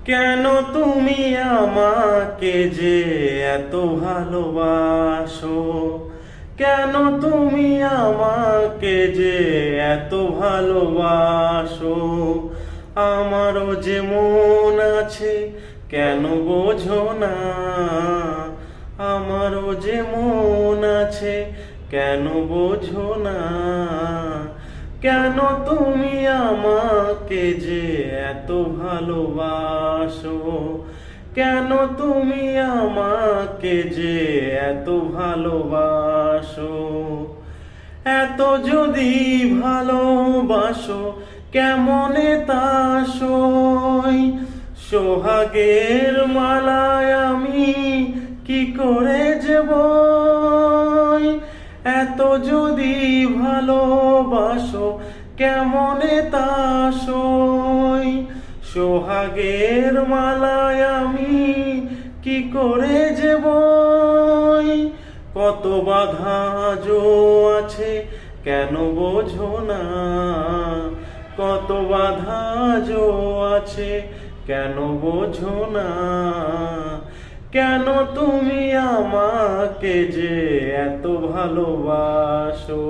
কেন তুমি আমাকে যে এত ভালোবাসো, কেন তুমি আমাকে যে এত ভালোবাসো। আমারও যে মন আছে কেন বোঝো না, আমারও যে মন আছে কেন বোঝো না। কেন তুমি আমাকে যে এত ভালোবাসো, কেন তুমি আমাকে যে এত ভালোবাসো। এত যদি ভালোবাসো কেমনে তা সই, সোহাগের মালায় আমি কি করে যাব। এত যদি ভালোবাসো কেমনে তা সই, সোহাগের মালায় আমি কি করে যাব। কত বাধা জো আছে কেন বোঝো না, কত বাধা জো আছে কেন বোঝো না। কেন তুমি আমাকে যে এত ভালোবাসো।